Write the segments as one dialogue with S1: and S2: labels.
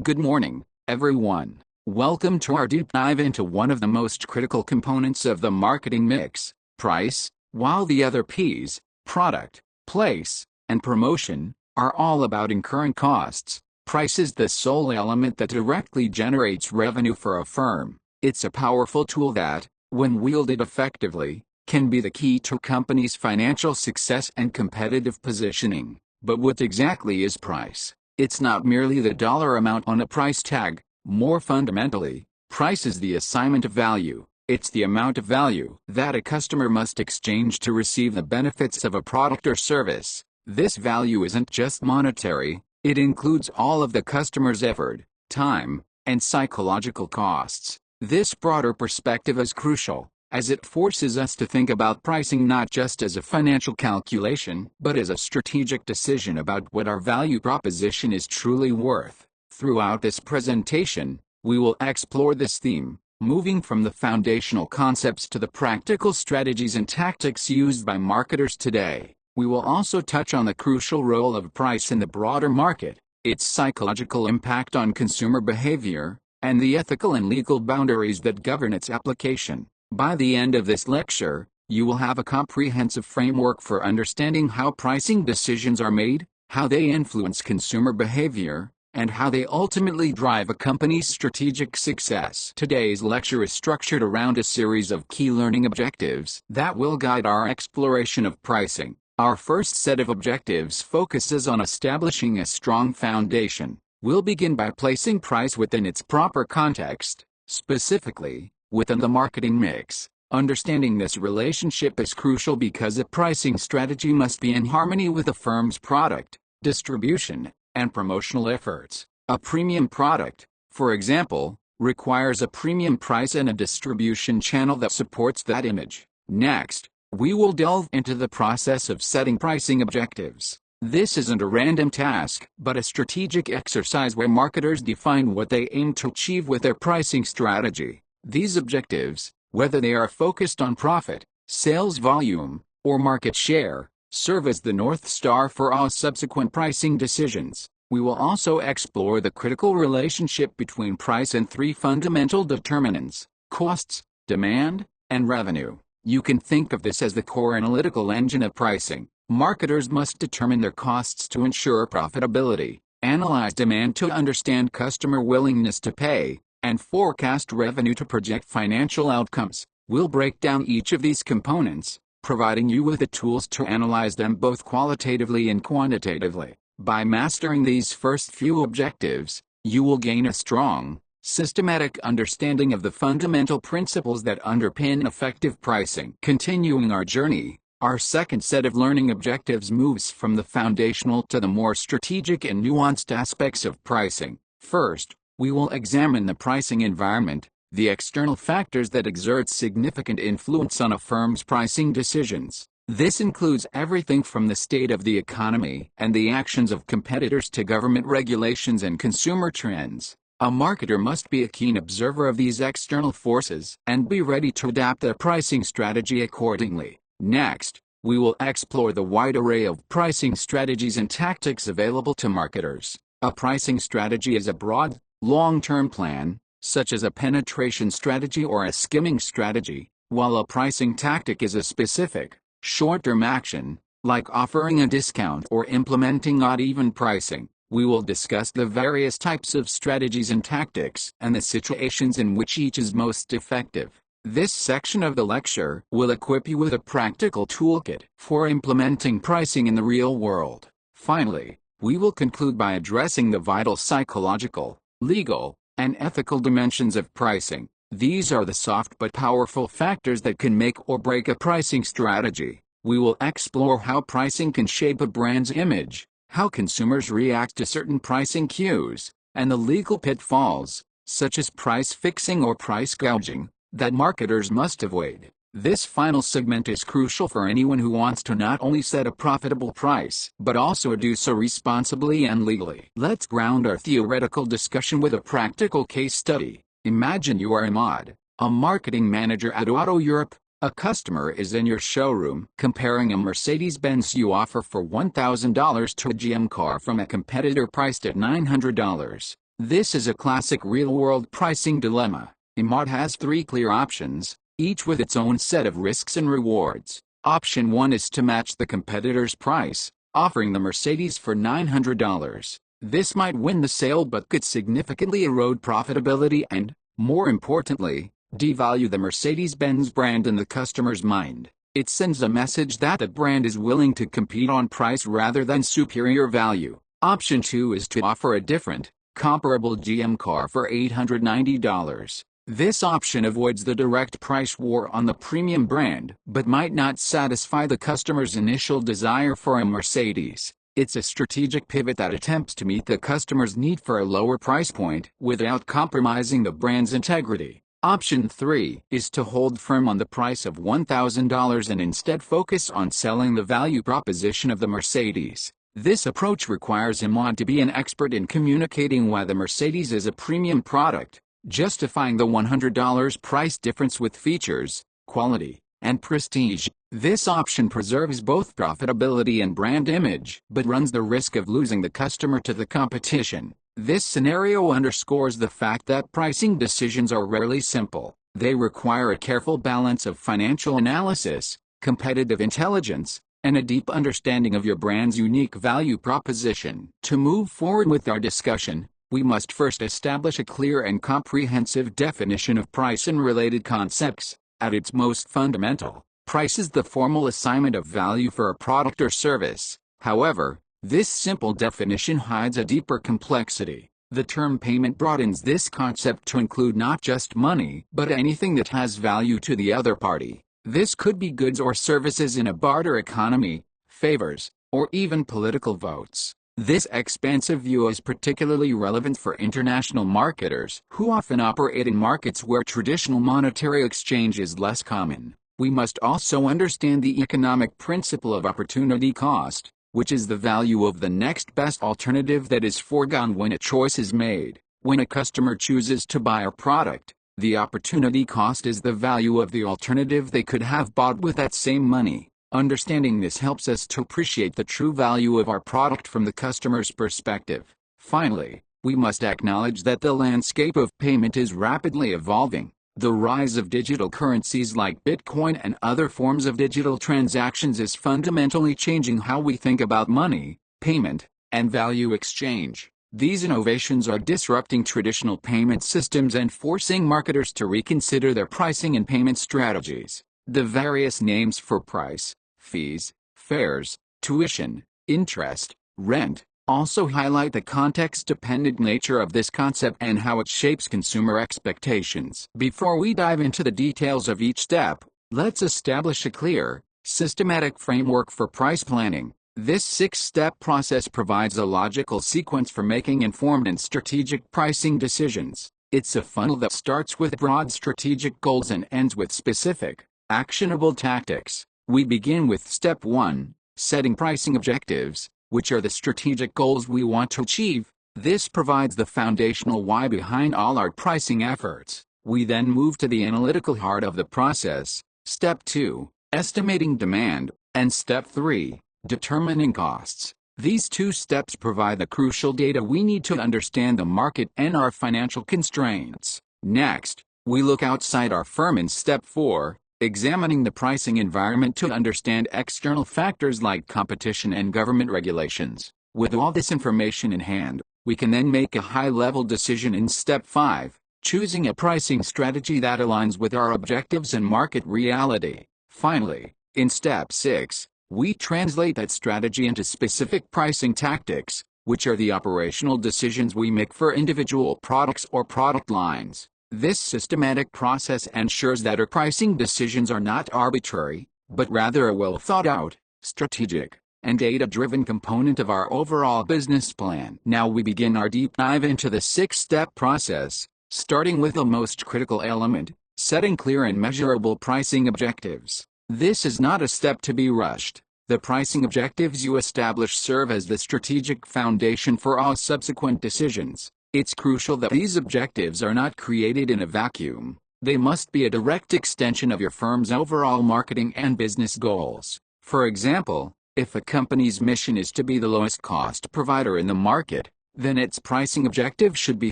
S1: Good morning, everyone. Welcome to our deep dive into one of the most critical components of the marketing mix, price. While the other P's, product, place, and promotion, are all about incurring costs, price is the sole element that directly generates revenue for a firm. It's a powerful tool that, when wielded effectively, can be the key to a company's financial success and competitive positioning. But what exactly is price? It's not merely the dollar amount on a price tag. More fundamentally, price is the assignment of value. It's the amount of value that a customer must exchange to receive the benefits of a product or service. This value isn't just monetary, it includes all of the customer's effort, time, and psychological costs. This broader perspective is crucial, as it forces us to think about pricing not just as a financial calculation, but as a strategic decision about what our value proposition is truly worth. Throughout this presentation, we will explore this theme, moving from the foundational concepts to the practical strategies and tactics used by marketers today. We will also touch on the crucial role of price in the broader market, its psychological impact on consumer behavior, and the ethical and legal boundaries that govern its application. By the end of this lecture, you will have a comprehensive framework for understanding how pricing decisions are made, how they influence consumer behavior, and how they ultimately drive a company's strategic success. Today's lecture is structured around a series of key learning objectives that will guide our exploration of pricing. Our first set of objectives focuses on establishing a strong foundation. We'll begin by placing price within its proper context, specifically, within the marketing mix. Understanding this relationship is crucial because a pricing strategy must be in harmony with a firm's product, distribution, and promotional efforts. A premium product, for example, requires a premium price and a distribution channel that supports that image. Next, we will delve into the process of setting pricing objectives. This isn't a random task, but a strategic exercise where marketers define what they aim to achieve with their pricing strategy. These objectives, whether they are focused on profit, sales volume, or market share, serve as the North Star for all subsequent pricing decisions. We will also explore the critical relationship between price and three fundamental determinants: costs, demand, and revenue. You can think of this as the core analytical engine of pricing. Marketers must determine their costs to ensure profitability, analyze demand to understand customer willingness to pay, and forecast revenue to project financial outcomes. We'll break down each of these components, providing you with the tools to analyze them both qualitatively and quantitatively. By mastering these first few objectives, you will gain a strong, systematic understanding of the fundamental principles that underpin effective pricing. Continuing our journey, our second set of learning objectives moves from the foundational to the more strategic and nuanced aspects of pricing. First, we will examine the pricing environment, the external factors that exert significant influence on a firm's pricing decisions. This includes everything from the state of the economy and the actions of competitors to government regulations and consumer trends. A marketer must be a keen observer of these external forces and be ready to adapt their pricing strategy accordingly. Next, we will explore the wide array of pricing strategies and tactics available to marketers. A pricing strategy is a broad, long-term plan, such as a penetration strategy or a skimming strategy, while a pricing tactic is a specific, short-term action, like offering a discount or implementing odd-even pricing. We will discuss the various types of strategies and tactics and the situations in which each is most effective. This section of the lecture will equip you with a practical toolkit for implementing pricing in the real world. Finally, we will conclude by addressing the vital psychological, legal, and ethical dimensions of pricing. These are the soft but powerful factors that can make or break a pricing strategy. We will explore how pricing can shape a brand's image, how consumers react to certain pricing cues, and the legal pitfalls, such as price fixing or price gouging, that marketers must avoid. This final segment is crucial for anyone who wants to not only set a profitable price, but also do so responsibly and legally. Let's ground our theoretical discussion with a practical case study. Imagine you are Ahmad, a marketing manager at Auto Europe. A customer is in your showroom comparing a Mercedes-Benz you offer for $1,000 to a GM car from a competitor priced at $900. This is a classic real-world pricing dilemma. A mod has three clear options, each with its own set of risks and rewards. Option 1 is to match the competitor's price, offering the Mercedes for $900. This might win the sale but could significantly erode profitability and, more importantly, devalue the Mercedes-Benz brand in the customer's mind. It sends a message that the brand is willing to compete on price rather than superior value. Option 2 is to offer a different, comparable GM car for $890. This option avoids the direct price war on the premium brand, but might not satisfy the customer's initial desire for a Mercedes. It's a strategic pivot that attempts to meet the customer's need for a lower price point without compromising the brand's integrity. Option 3 is to hold firm on the price of $1,000 and instead focus on selling the value proposition of the Mercedes. This approach requires a mod to be an expert in communicating why the Mercedes is a premium product, justifying the $100 price difference with features, quality, and prestige. This option preserves both profitability and brand image, but runs the risk of losing the customer to the competition. This scenario underscores the fact that pricing decisions are rarely simple. They require a careful balance of financial analysis, competitive intelligence, and a deep understanding of your brand's unique value proposition. To move forward with our discussion, we must first establish a clear and comprehensive definition of price and related concepts. At its most fundamental, price is the formal assignment of value for a product or service. However, this simple definition hides a deeper complexity. The term payment broadens this concept to include not just money, but anything that has value to the other party. This could be goods or services in a barter economy, favors, or even political votes. This expansive view is particularly relevant for international marketers, who often operate in markets where traditional monetary exchange is less common. We must also understand the economic principle of opportunity cost, which is the value of the next best alternative that is foregone when a choice is made. When a customer chooses to buy a product, the opportunity cost is the value of the alternative they could have bought with that same money. Understanding this helps us to appreciate the true value of our product from the customer's perspective. Finally, we must acknowledge that the landscape of payment is rapidly evolving. The rise of digital currencies like Bitcoin and other forms of digital transactions is fundamentally changing how we think about money, payment, and value exchange. These innovations are disrupting traditional payment systems and forcing marketers to reconsider their pricing and payment strategies. The various names for price, fees, fares, tuition, interest, rent, also highlight the context-dependent nature of this concept and how it shapes consumer expectations. Before we dive into the details of each step, let's establish a clear, systematic framework for price planning. This 6-step process provides a logical sequence for making informed and strategic pricing decisions. It's a funnel that starts with broad strategic goals and ends with specific, actionable tactics. We begin with Step 1, setting pricing objectives, which are the strategic goals we want to achieve. This provides the foundational why behind all our pricing efforts. We then move to the analytical heart of the process, Step 2, estimating demand, and Step 3, determining costs. These two steps provide the crucial data we need to understand the market and our financial constraints. Next, we look outside our firm in Step 4, examining the pricing environment to understand external factors like competition and government regulations. With all this information in hand, we can then make a high-level decision in Step 5, choosing a pricing strategy that aligns with our objectives and market reality. Finally, in Step 6, we translate that strategy into specific pricing tactics, which are the operational decisions we make for individual products or product lines. This systematic process ensures that our pricing decisions are not arbitrary, but rather a well-thought-out, strategic, and data-driven component of our overall business plan. Now we begin our deep dive into the 6-step process, starting with the most critical element, setting clear and measurable pricing objectives. This is not a step to be rushed. The pricing objectives you establish serve as the strategic foundation for all subsequent decisions. It's crucial that these objectives are not created in a vacuum. They must be a direct extension of your firm's overall marketing and business goals. For example, if a company's mission is to be the lowest cost provider in the market, then its pricing objective should be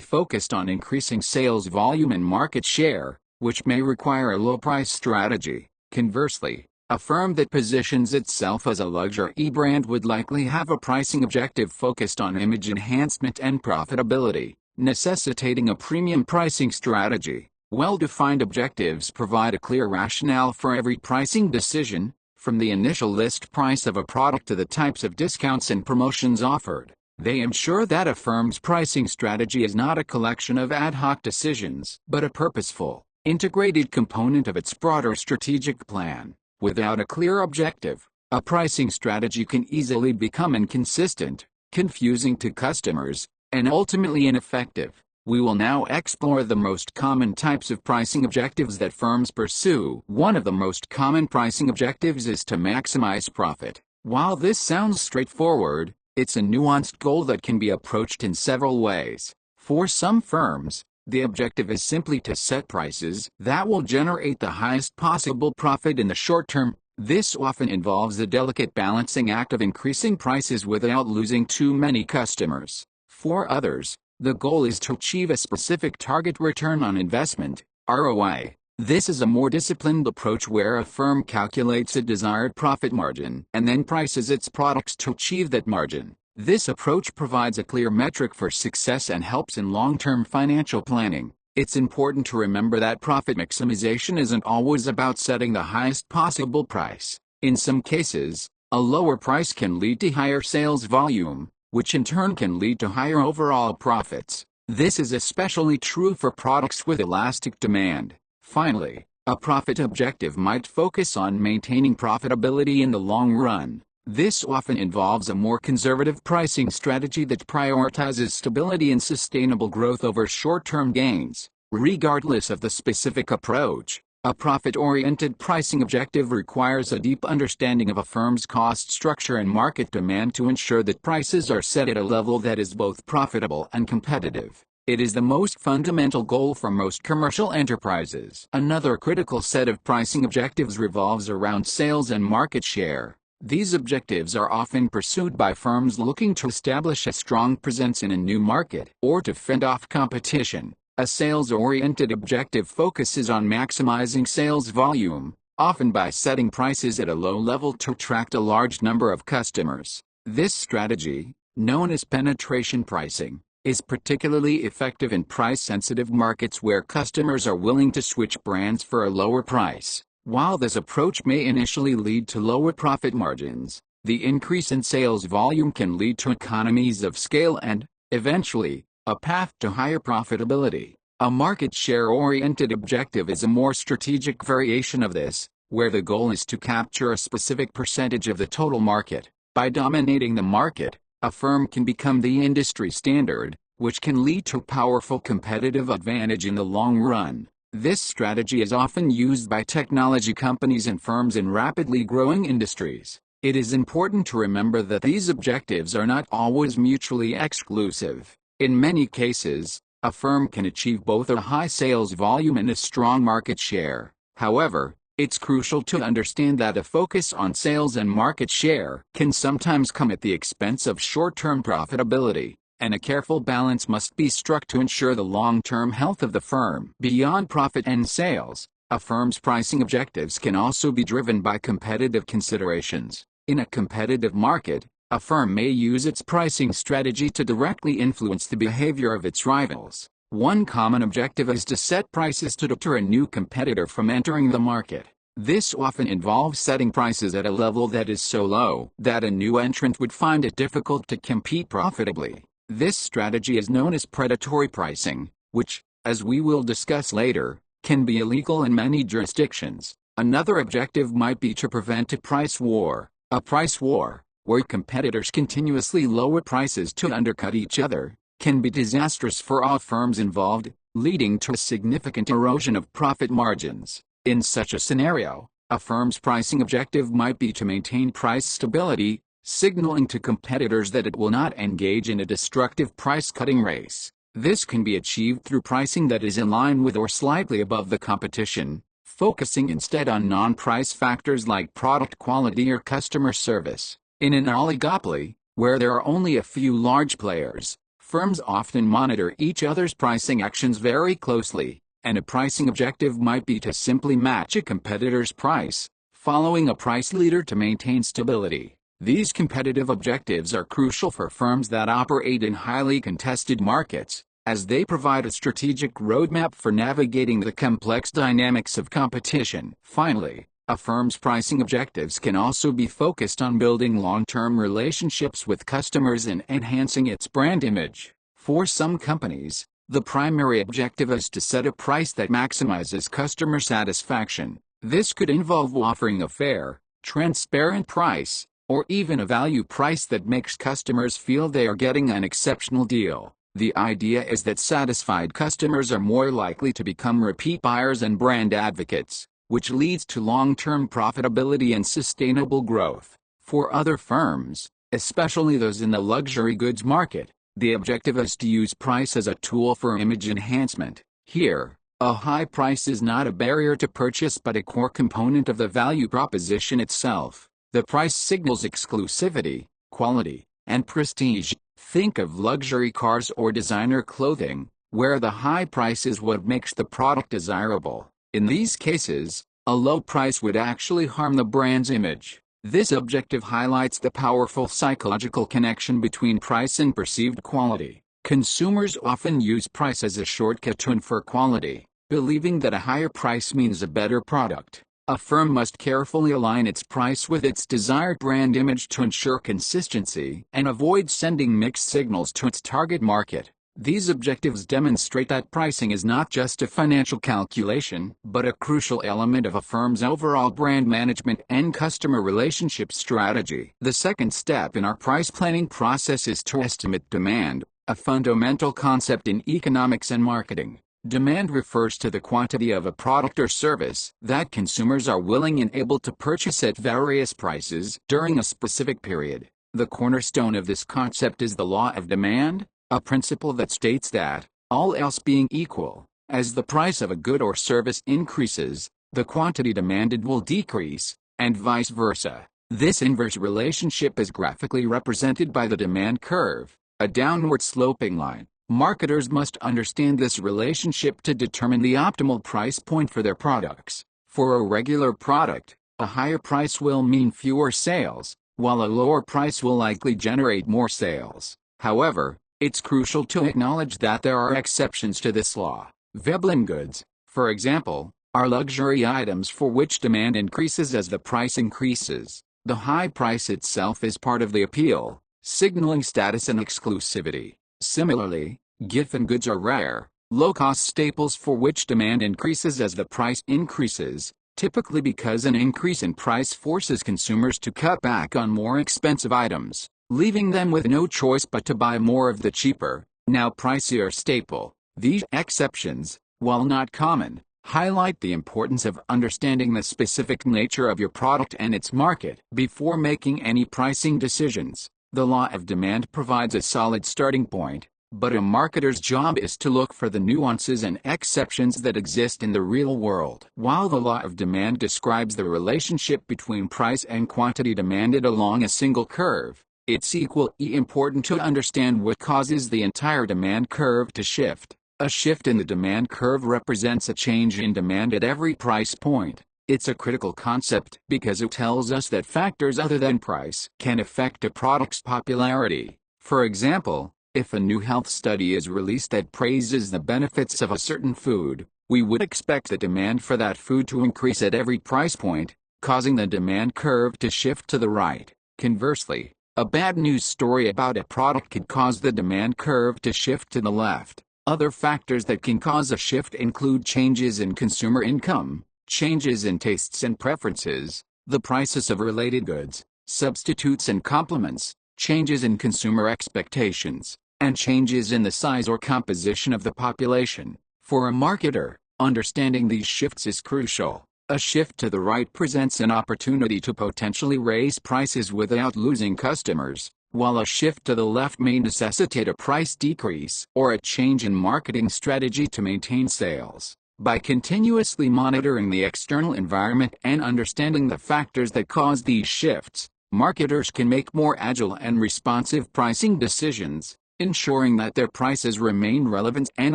S1: focused on increasing sales volume and market share, which may require a low-price strategy. Conversely, a firm that positions itself as a luxury brand would likely have a pricing objective focused on image enhancement and profitability, necessitating a premium pricing strategy. Well-defined objectives provide a clear rationale for every pricing decision, from the initial list price of a product to the types of discounts and promotions offered. They ensure that a firm's pricing strategy is not a collection of ad hoc decisions, but a purposeful, integrated component of its broader strategic plan. Without a clear objective, a pricing strategy can easily become inconsistent, confusing to customers, and ultimately ineffective. We will now explore the most common types of pricing objectives that firms pursue. One of the most common pricing objectives is to maximize profit. While this sounds straightforward, it's a nuanced goal that can be approached in several ways. For some firms, the objective is simply to set prices that will generate the highest possible profit in the short term. This often involves a delicate balancing act of increasing prices without losing too many customers. For others, the goal is to achieve a specific target return on investment, ROI. This is a more disciplined approach where a firm calculates a desired profit margin and then prices its products to achieve that margin. This approach provides a clear metric for success and helps in long-term financial planning. It's important to remember that profit maximization isn't always about setting the highest possible price. In some cases, a lower price can lead to higher sales volume, which in turn can lead to higher overall profits. This is especially true for products with elastic demand. Finally, a profit objective might focus on maintaining profitability in the long run. This often involves a more conservative pricing strategy that prioritizes stability and sustainable growth over short-term gains. Regardless of the specific approach, a profit-oriented pricing objective requires a deep understanding of a firm's cost structure and market demand to ensure that prices are set at a level that is both profitable and competitive. It is the most fundamental goal for most commercial enterprises. Another critical set of pricing objectives revolves around sales and market share. These objectives are often pursued by firms looking to establish a strong presence in a new market or to fend off competition. A sales-oriented objective focuses on maximizing sales volume, often by setting prices at a low level to attract a large number of customers. This strategy, known as penetration pricing, is particularly effective in price-sensitive markets where customers are willing to switch brands for a lower price. While this approach may initially lead to lower profit margins, the increase in sales volume can lead to economies of scale and, eventually, a path to higher profitability. A market share-oriented objective is a more strategic variation of this, where the goal is to capture a specific percentage of the total market. By dominating the market, a firm can become the industry standard, which can lead to powerful competitive advantage in the long run. This strategy is often used by technology companies and firms in rapidly growing industries. It is important to remember that these objectives are not always mutually exclusive. In many cases, a firm can achieve both a high sales volume and a strong market share. However, it's crucial to understand that a focus on sales and market share can sometimes come at the expense of short-term profitability, and a careful balance must be struck to ensure the long-term health of the firm. Beyond profit and sales, a firm's pricing objectives can also be driven by competitive considerations. In a competitive market, a firm may use its pricing strategy to directly influence the behavior of its rivals. One common objective is to set prices to deter a new competitor from entering the market. This often involves setting prices at a level that is so low that a new entrant would find it difficult to compete profitably. This strategy is known as predatory pricing, which, as we will discuss later, can be illegal in many jurisdictions. Another objective might be to prevent a price war. A price war, where competitors continuously lower prices to undercut each other, can be disastrous for all firms involved, leading to a significant erosion of profit margins. In such a scenario, a firm's pricing objective might be to maintain price stability, signaling to competitors that it will not engage in a destructive price-cutting race. This can be achieved through pricing that is in line with or slightly above the competition, focusing instead on non-price factors like product quality or customer service. In an oligopoly, where there are only a few large players, Firms often monitor each other's pricing actions very closely, and a pricing objective might be to simply match a competitor's price, following a price leader to maintain stability. These competitive objectives are crucial for firms that operate in highly contested markets, as they provide a strategic roadmap for navigating the complex dynamics of competition. Finally, a firm's pricing objectives can also be focused on building long-term relationships with customers and enhancing its brand image. For some companies, the primary objective is to set a price that maximizes customer satisfaction. This could involve offering a fair, transparent price, or even a value price that makes customers feel they are getting an exceptional deal. The idea is that satisfied customers are more likely to become repeat buyers and brand advocates, which leads to long-term profitability and sustainable growth. For other firms, especially those in the luxury goods market, the objective is to use price as a tool for image enhancement. Here, a high price is not a barrier to purchase but a core component of the value proposition itself. The price signals exclusivity, quality, and prestige. Think of luxury cars or designer clothing, where the high price is what makes the product desirable. In these cases, a low price would actually harm the brand's image. This objective highlights the powerful psychological connection between price and perceived quality. Consumers often use price as a shortcut to infer quality, believing that a higher price means a better product. A firm must carefully align its price with its desired brand image to ensure consistency and avoid sending mixed signals to its target market. These objectives demonstrate that pricing is not just a financial calculation, but a crucial element of a firm's overall brand management and customer relationship strategy. The second step in our price planning process is to estimate demand, a fundamental concept in economics and marketing. Demand refers to the quantity of a product or service that consumers are willing and able to purchase at various prices during a specific period. The cornerstone of this concept is the law of demand, a principle that states that, all else being equal, as the price of a good or service increases, the quantity demanded will decrease, and vice versa. This inverse relationship is graphically represented by the demand curve, a downward sloping line. Marketers must understand this relationship to determine the optimal price point for their products. For a regular product, a higher price will mean fewer sales, while a lower price will likely generate more sales. However, it's crucial to acknowledge that there are exceptions to this law. Veblen goods, for example, are luxury items for which demand increases as the price increases. The high price itself is part of the appeal, signaling status and exclusivity. Similarly, Giffen goods are rare, low-cost staples for which demand increases as the price increases, typically because an increase in price forces consumers to cut back on more expensive items, leaving them with no choice but to buy more of the cheaper, now pricier staple. These exceptions, while not common, highlight the importance of understanding the specific nature of your product and its market before making any pricing decisions. The law of demand provides a solid starting point, but a marketer's job is to look for the nuances and exceptions that exist in the real world. While the law of demand describes the relationship between price and quantity demanded along a single curve, it's equally important to understand what causes the entire demand curve to shift. A shift in the demand curve represents a change in demand at every price point. It's a critical concept because it tells us that factors other than price can affect a product's popularity. For example, if a new health study is released that praises the benefits of a certain food, we would expect the demand for that food to increase at every price point, causing the demand curve to shift to the right. Conversely, a bad news story about a product could cause the demand curve to shift to the left. Other factors that can cause a shift include changes in consumer income, changes in tastes and preferences, the prices of related goods, substitutes and complements, changes in consumer expectations, and changes in the size or composition of the population. For a marketer, understanding these shifts is crucial. A shift to the right presents an opportunity to potentially raise prices without losing customers, while a shift to the left may necessitate a price decrease or a change in marketing strategy to maintain sales. By continuously monitoring the external environment and understanding the factors that cause these shifts, marketers can make more agile and responsive pricing decisions. ensuring that their prices remain relevant and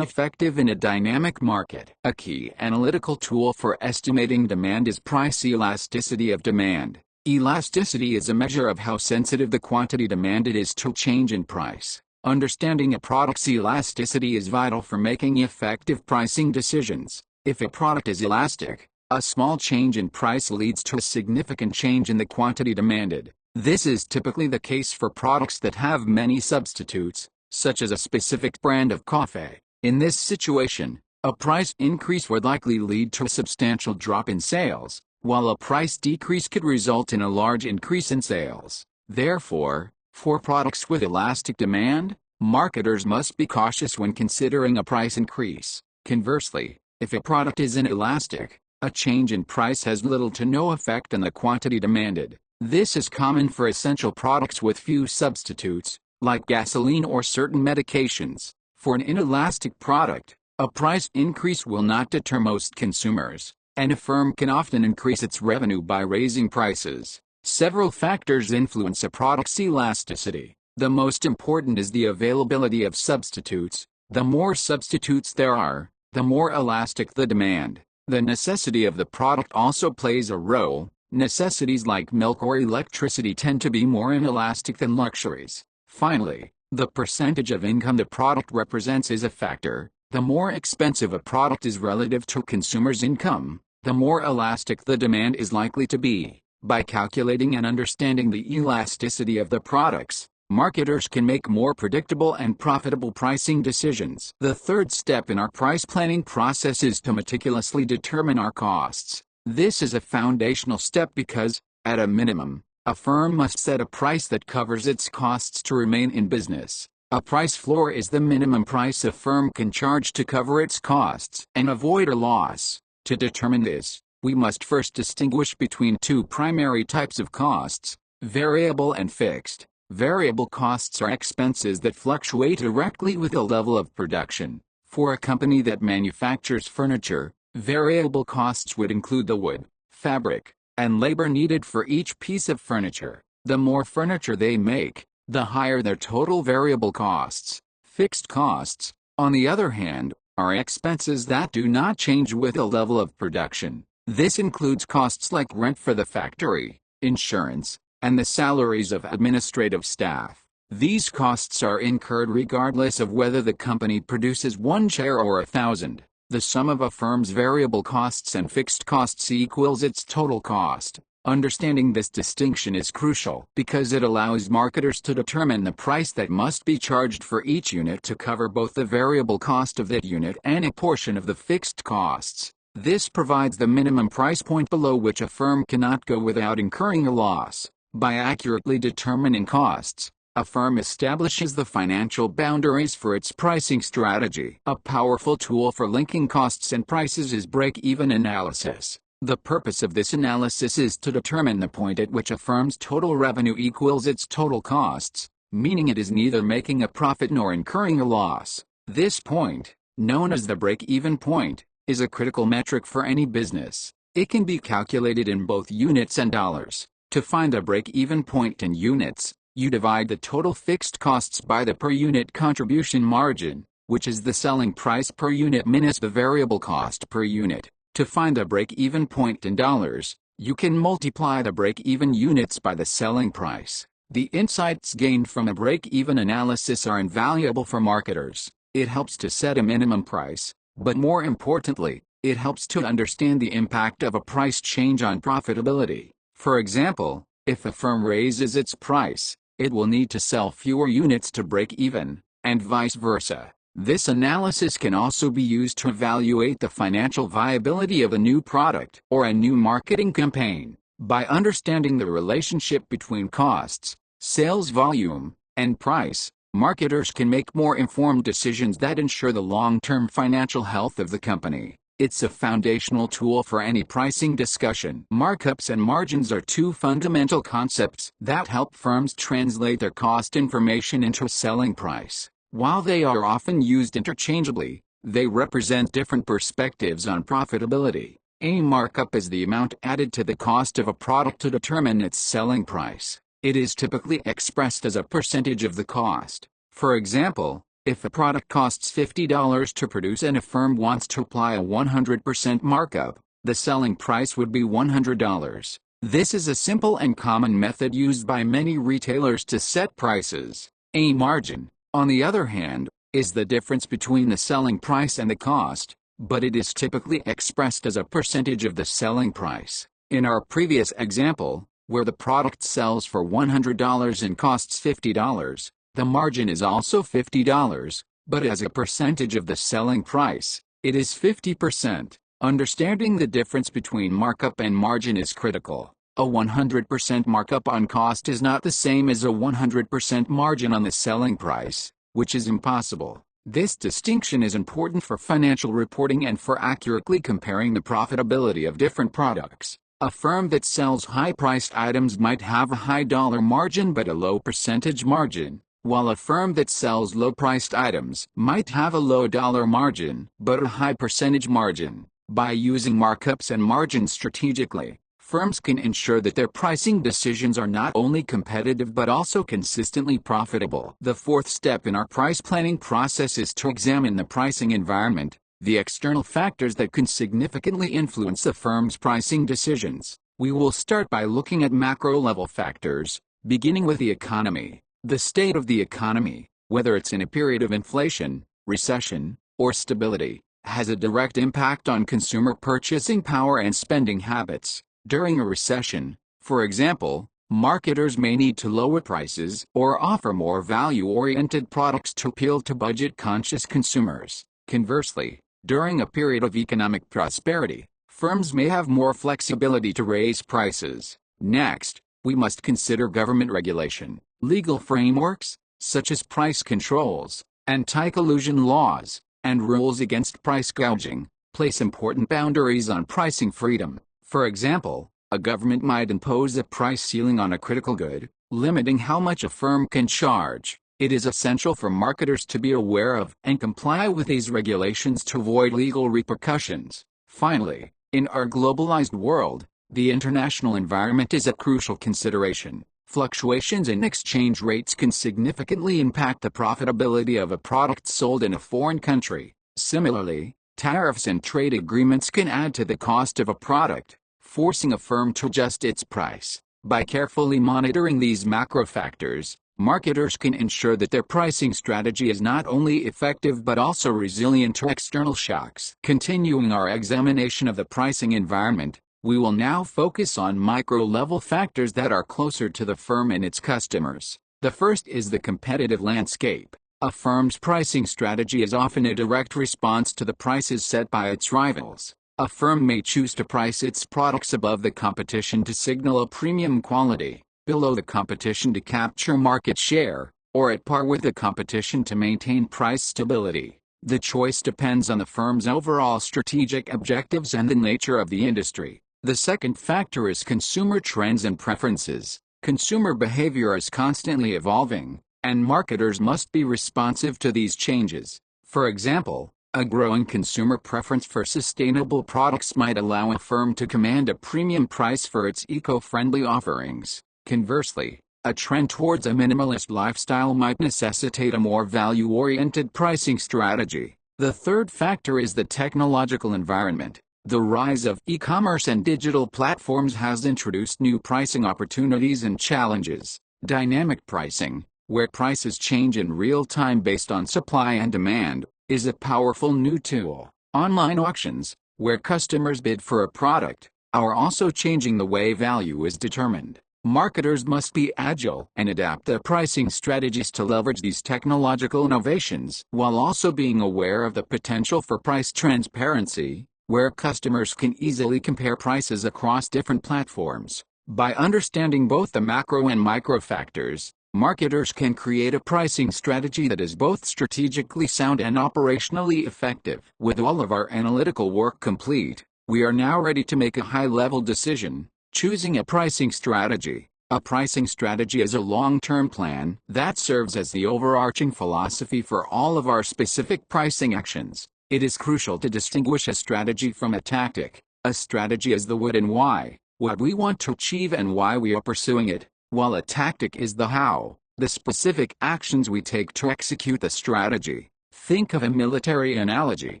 S1: effective in a dynamic market. A key analytical tool for estimating demand is price elasticity of demand. Elasticity is a measure of how sensitive the quantity demanded is to change in price. Understanding a product's elasticity is vital for making effective pricing decisions. If a product is elastic, a small change in price leads to a significant change in the quantity demanded. This is typically the case for products that have many substitutes, such as a specific brand of coffee. In this situation, a price increase would likely lead to a substantial drop in sales, while a price decrease could result in a large increase in sales. Therefore, for products with elastic demand, marketers must be cautious when considering a price increase. Conversely, if a product is inelastic, a change in price has little to no effect on the quantity demanded. This is common for essential products with few substitutes, like gasoline or certain medications. For an inelastic product, a price increase will not deter most consumers, and a firm can often increase its revenue by raising prices. Several factors influence a product's elasticity. The most important is the availability of substitutes. The more substitutes there are, the more elastic the demand. The necessity of the product also plays a role. Necessities like milk or electricity tend to be more inelastic than luxuries. Finally, the percentage of income the product represents is a factor. The more expensive a product is relative to consumers' income, the more elastic the demand is likely to be. By calculating and understanding the elasticity of the products, marketers can make more predictable and profitable pricing decisions. The third step in our price planning process is to meticulously determine our costs. This is a foundational step because, at a minimum, a firm must set a price that covers its costs to remain in business. A price floor is the minimum price a firm can charge to cover its costs and avoid a loss. To determine this, we must first distinguish between two primary types of costs: variable and fixed. Variable costs are expenses that fluctuate directly with the level of production. For a company that manufactures furniture, variable costs would include the wood, fabric, and labor needed for each piece of furniture. The more furniture they make, the higher their total variable costs. Fixed costs, on the other hand, are expenses that do not change with the level of production. This includes costs like rent for the factory, insurance, and the salaries of administrative staff. These costs are incurred regardless of whether the company produces 1 chair or 1,000. The sum of a firm's variable costs and fixed costs equals its total cost. Understanding this distinction is crucial because it allows marketers to determine the price that must be charged for each unit to cover both the variable cost of that unit and a portion of the fixed costs. This provides the minimum price point below which a firm cannot go without incurring a loss. By accurately determining costs, a firm establishes the financial boundaries for its pricing strategy. A powerful tool for linking costs and prices is break-even analysis. The purpose of this analysis is to determine the point at which a firm's total revenue equals its total costs, meaning it is neither making a profit nor incurring a loss. This point, known as the break-even point, is a critical metric for any business. It can be calculated in both units and dollars. To find the break-even point in units, you divide the total fixed costs by the per-unit contribution margin, which is the selling price per unit minus the variable cost per unit. To find the break-even point in dollars, you can multiply the break-even units by the selling price. The insights gained from a break-even analysis are invaluable for marketers. It helps to set a minimum price, but more importantly, it helps to understand the impact of a price change on profitability. For example, if a firm raises its price, it will need to sell fewer units to break even, and vice versa. This analysis can also be used to evaluate the financial viability of a new product or a new marketing campaign. By understanding the relationship between costs, sales volume, and price, marketers can make more informed decisions that ensure the long-term financial health of the company. It's a foundational tool for any pricing discussion. Markups and margins are two fundamental concepts that help firms translate their cost information into a selling price. While they are often used interchangeably, they represent different perspectives on profitability. A markup is the amount added to the cost of a product to determine its selling price. It is typically expressed as a percentage of the cost. For example, if a product costs $50 to produce and a firm wants to apply a 100% markup, the selling price would be $100. This is a simple and common method used by many retailers to set prices. A margin, on the other hand, is the difference between the selling price and the cost, but it is typically expressed as a percentage of the selling price. In our previous example, where the product sells for $100 and costs $50, the margin is also $50, but as a percentage of the selling price, it is 50%. Understanding the difference between markup and margin is critical. A 100% markup on cost is not the same as a 100% margin on the selling price, which is impossible. This distinction is important for financial reporting and for accurately comparing the profitability of different products. A firm that sells high-priced items might have a high dollar margin but a low percentage margin, while a firm that sells low-priced items might have a low dollar margin but a high percentage margin. By using markups and margins strategically, firms can ensure that their pricing decisions are not only competitive but also consistently profitable. The fourth step in our price planning process is to examine the pricing environment, the external factors that can significantly influence a firm's pricing decisions. We will start by looking at macro-level factors, beginning with the economy. The state of the economy, whether it's in a period of inflation, recession, or stability, has a direct impact on consumer purchasing power and spending habits. During a recession, for example, marketers may need to lower prices or offer more value-oriented products to appeal to budget-conscious consumers. Conversely, during a period of economic prosperity, firms may have more flexibility to raise prices. Next, we must consider government regulation. Legal frameworks, such as price controls, anti-collusion laws, and rules against price gouging, place important boundaries on pricing freedom. For example, a government might impose a price ceiling on a critical good, limiting how much a firm can charge. It is essential for marketers to be aware of and comply with these regulations to avoid legal repercussions. Finally, in our globalized world, the international environment is a crucial consideration. Fluctuations in exchange rates can significantly impact the profitability of a product sold in a foreign country. Similarly, tariffs and trade agreements can add to the cost of a product, forcing a firm to adjust its price. By carefully monitoring these macro factors, marketers can ensure that their pricing strategy is not only effective but also resilient to external shocks. Continuing our examination of the pricing environment, we will now focus on micro-level factors that are closer to the firm and its customers. The first is the competitive landscape. A firm's pricing strategy is often a direct response to the prices set by its rivals. A firm may choose to price its products above the competition to signal a premium quality, below the competition to capture market share, or at par with the competition to maintain price stability. The choice depends on the firm's overall strategic objectives and the nature of the industry. The second factor is consumer trends and preferences. Consumer behavior is constantly evolving, and marketers must be responsive to these changes. For example, a growing consumer preference for sustainable products might allow a firm to command a premium price for its eco-friendly offerings. Conversely, a trend towards a minimalist lifestyle might necessitate a more value-oriented pricing strategy. The third factor is the technological environment. The rise of e-commerce and digital platforms has introduced new pricing opportunities and challenges. Dynamic pricing, where prices change in real time based on supply and demand, is a powerful new tool. Online auctions, where customers bid for a product, are also changing the way value is determined. Marketers must be agile and adapt their pricing strategies to leverage these technological innovations, while also being aware of the potential for price transparency, where customers can easily compare prices across different platforms. By understanding both the macro and micro factors, marketers can create a pricing strategy that is both strategically sound and operationally effective. With all of our analytical work complete, we are now ready to make a high-level decision, choosing a pricing strategy. A pricing strategy is a long-term plan that serves as the overarching philosophy for all of our specific pricing actions. It is crucial to distinguish a strategy from a tactic. A strategy is the what and why, what we want to achieve and why we are pursuing it, while a tactic is the how, the specific actions we take to execute the strategy. Think of a military analogy.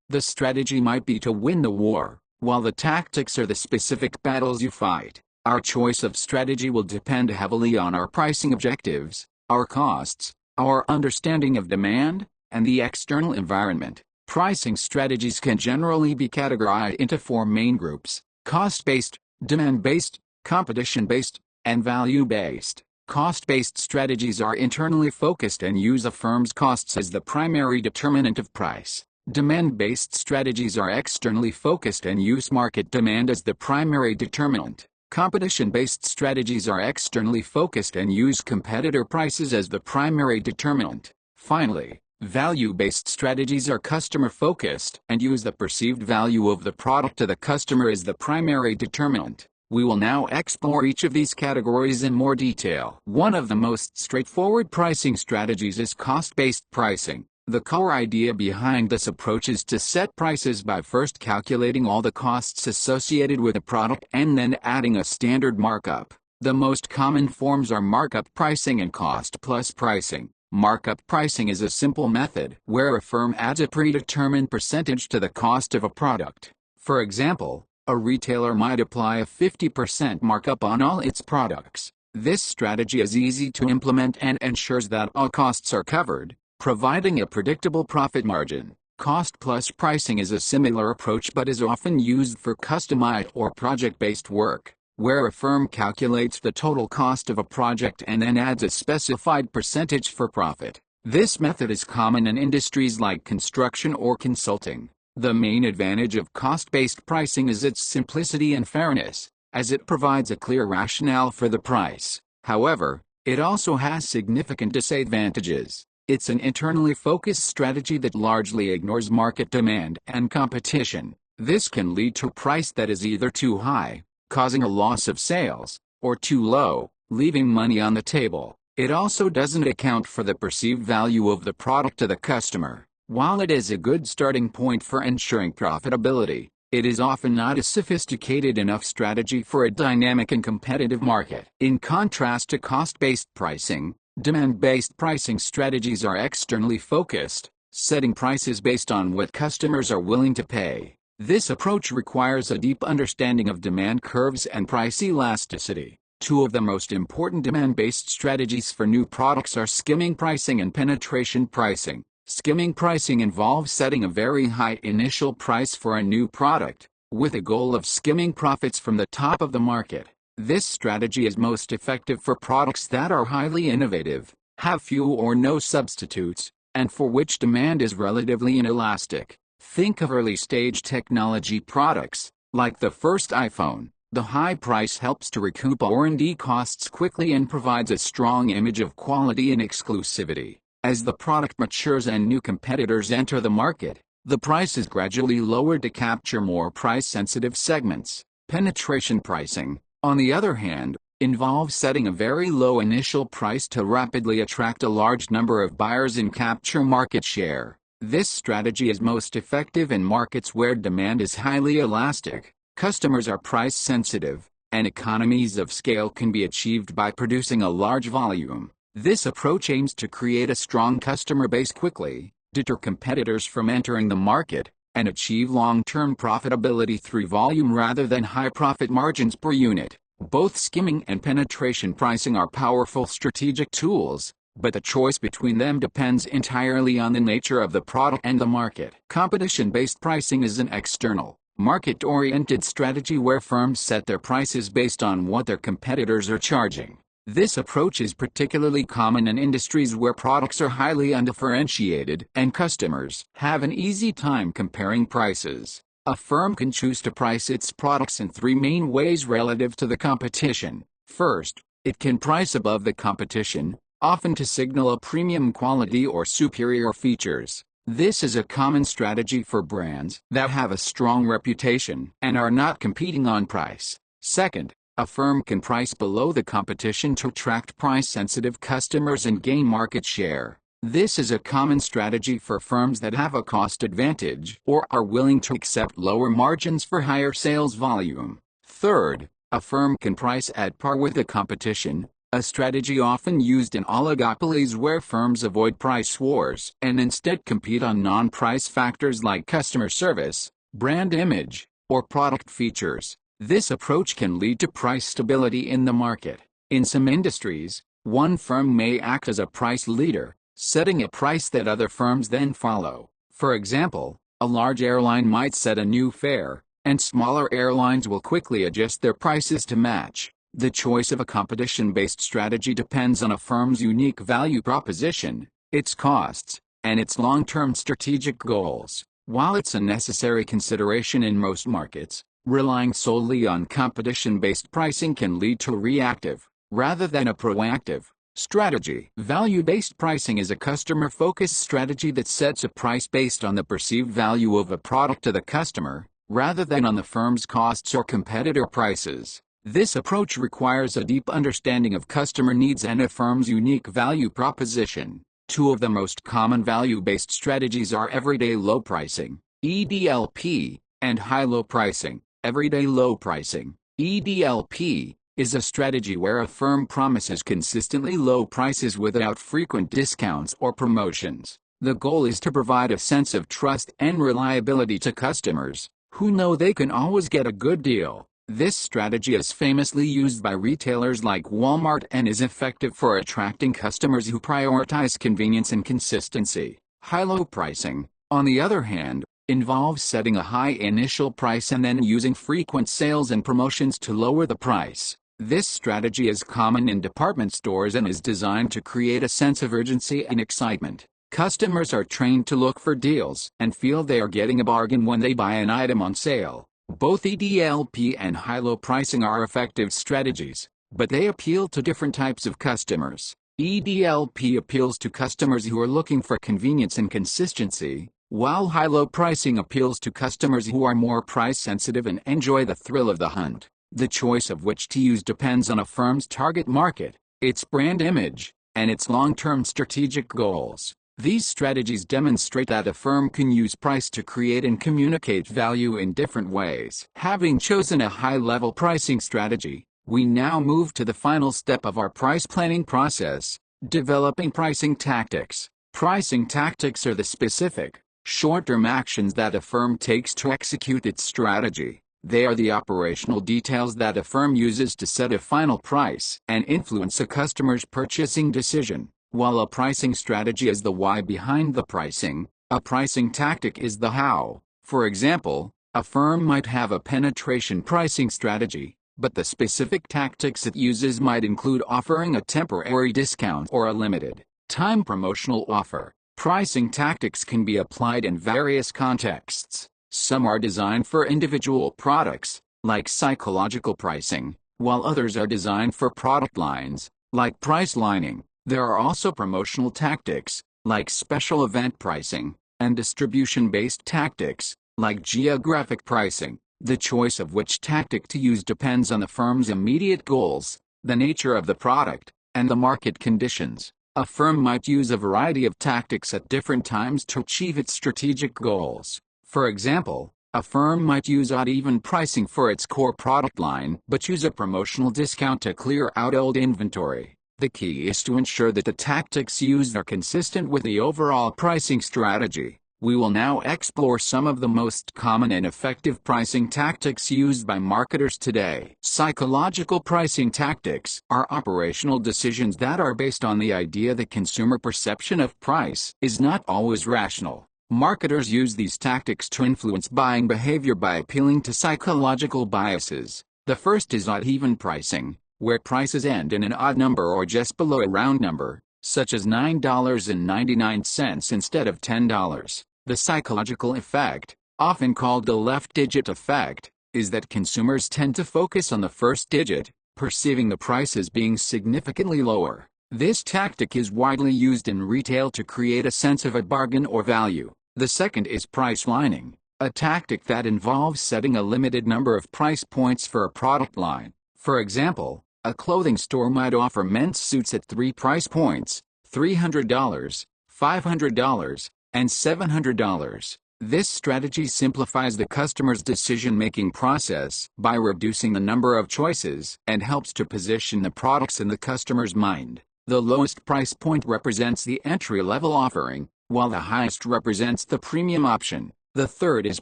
S1: The strategy might be to win the war, while the tactics are the specific battles you fight. Our choice of strategy will depend heavily on our pricing objectives, our costs, our understanding of demand, and the external environment. Pricing strategies can generally be categorized into four main groups: cost-based, demand-based, competition-based, and value-based. Cost-based strategies are internally focused and use a firm's costs as the primary determinant of price. Demand-based strategies are externally focused and use market demand as the primary determinant. Competition-based strategies are externally focused and use competitor prices as the primary determinant. Finally, value-based strategies are customer-focused and use the perceived value of the product to the customer as the primary determinant. We will now explore each of these categories in more detail. One of the most straightforward pricing strategies is cost-based pricing. The core idea behind this approach is to set prices by first calculating all the costs associated with a product and then adding a standard markup. The most common forms are markup pricing and cost-plus pricing. Markup pricing is a simple method where a firm adds a predetermined percentage to the cost of a product. For example, a retailer might apply a 50% markup on all its products. This strategy is easy to implement and ensures that all costs are covered, providing a predictable profit margin. Cost-plus pricing is a similar approach but is often used for customized or project-based work, where a firm calculates the total cost of a project and then adds a specified percentage for profit. This method is common in industries like construction or consulting. The main advantage of cost-based pricing is its simplicity and fairness, as it provides a clear rationale for the price. However, it also has significant disadvantages. It's an internally focused strategy that largely ignores market demand and competition. This can lead to a price that is either too high, causing a loss of sales, or too low, leaving money on the table. It also doesn't account for the perceived value of the product to the customer. While it is a good starting point for ensuring profitability, it is often not a sophisticated enough strategy for a dynamic and competitive market. In contrast to cost-based pricing, demand-based pricing strategies are externally focused, setting prices based on what customers are willing to pay. This approach requires a deep understanding of demand curves and price elasticity. Two of the most important demand-based strategies for new products are skimming pricing and penetration pricing. Skimming pricing involves setting a very high initial price for a new product, with a goal of skimming profits from the top of the market. This strategy is most effective for products that are highly innovative, have few or no substitutes, and for which demand is relatively inelastic. Think of early-stage technology products, like the first iPhone. The high price helps to recoup R&D costs quickly and provides a strong image of quality and exclusivity. As the product matures and new competitors enter the market, the price is gradually lowered to capture more price-sensitive segments. Penetration pricing, on the other hand, involves setting a very low initial price to rapidly attract a large number of buyers and capture market share. This strategy is most effective in markets where demand is highly elastic, customers are price-sensitive, and economies of scale can be achieved by producing a large volume. This approach aims to create a strong customer base quickly, deter competitors from entering the market, and achieve long-term profitability through volume rather than high profit margins per unit. Both skimming and penetration pricing are powerful strategic tools, but the choice between them depends entirely on the nature of the product and the market. Competition-based pricing is an external, market-oriented strategy where firms set their prices based on what their competitors are charging. This approach is particularly common in industries where products are highly undifferentiated and customers have an easy time comparing prices. A firm can choose to price its products in three main ways relative to the competition. First, it can price above the competition, often to signal a premium quality or superior features. This is a common strategy for brands that have a strong reputation and are not competing on price. Second, a firm can price below the competition to attract price-sensitive customers and gain market share. This is a common strategy for firms that have a cost advantage or are willing to accept lower margins for higher sales volume. Third, a firm can price at par with the competition, a strategy often used in oligopolies where firms avoid price wars and instead compete on non-price factors like customer service, brand image, or product features. This approach can lead to price stability in the market. In some industries, one firm may act as a price leader, setting a price that other firms then follow. For example, a large airline might set a new fare, and smaller airlines will quickly adjust their prices to match. The choice of a competition-based strategy depends on a firm's unique value proposition, its costs, and its long-term strategic goals. While it's a necessary consideration in most markets, relying solely on competition-based pricing can lead to a reactive, rather than a proactive, strategy. Value-based pricing is a customer-focused strategy that sets a price based on the perceived value of a product to the customer, rather than on the firm's costs or competitor prices. This approach requires a deep understanding of customer needs and a firm's unique value proposition. Two of the most common value-based strategies are everyday low pricing, EDLP, and high-low pricing, everyday low pricing. EDLP is a strategy where a firm promises consistently low prices without frequent discounts or promotions. The goal is to provide a sense of trust and reliability to customers, who know they can always get a good deal. This strategy is famously used by retailers like Walmart and is effective for attracting customers who prioritize convenience and consistency. High-low pricing, on the other hand, involves setting a high initial price and then using frequent sales and promotions to lower the price. This strategy is common in department stores and is designed to create a sense of urgency and excitement. Customers are trained to look for deals and feel they are getting a bargain when they buy an item on sale. Both EDLP and high-low pricing are effective strategies, but they appeal to different types of customers. EDLP appeals to customers who are looking for convenience and consistency, while high-low pricing appeals to customers who are more price-sensitive and enjoy the thrill of the hunt. The choice of which to use depends on a firm's target market, its brand image, and its long-term strategic goals. These strategies demonstrate that a firm can use price to create and communicate value in different ways. Having chosen a high-level pricing strategy, we now move to the final step of our price planning process, developing pricing tactics. Pricing tactics are the specific, short-term actions that a firm takes to execute its strategy. They are the operational details that a firm uses to set a final price and influence a customer's purchasing decision. While a pricing strategy is the why behind the pricing, a pricing tactic is the how. For example, a firm might have a penetration pricing strategy, but the specific tactics it uses might include offering a temporary discount or a limited time promotional offer. Pricing tactics can be applied in various contexts. Some are designed for individual products, like psychological pricing, while others are designed for product lines, like price lining. There are also promotional tactics, like special event pricing, and distribution-based tactics, like geographic pricing. The choice of which tactic to use depends on the firm's immediate goals, the nature of the product, and the market conditions. A firm might use a variety of tactics at different times to achieve its strategic goals. For example, a firm might use odd-even pricing for its core product line but use a promotional discount to clear out old inventory. The key is to ensure that the tactics used are consistent with the overall pricing strategy. We will now explore some of the most common and effective pricing tactics used by marketers today. Psychological pricing tactics are operational decisions that are based on the idea that consumer perception of price is not always rational. Marketers use these tactics to influence buying behavior by appealing to psychological biases. The first is odd-even pricing, where prices end in an odd number or just below a round number, such as $9.99 instead of $10. The psychological effect, often called the left-digit effect, is that consumers tend to focus on the first digit, perceiving the price as being significantly lower. This tactic is widely used in retail to create a sense of a bargain or value. The second is price lining, a tactic that involves setting a limited number of price points for a product line. For example, a clothing store might offer men's suits at 3 price points: $300, $500, and $700. This strategy simplifies the customer's decision-making process by reducing the number of choices and helps to position the products in the customer's mind. The lowest price point represents the entry-level offering, while the highest represents the premium option. The third is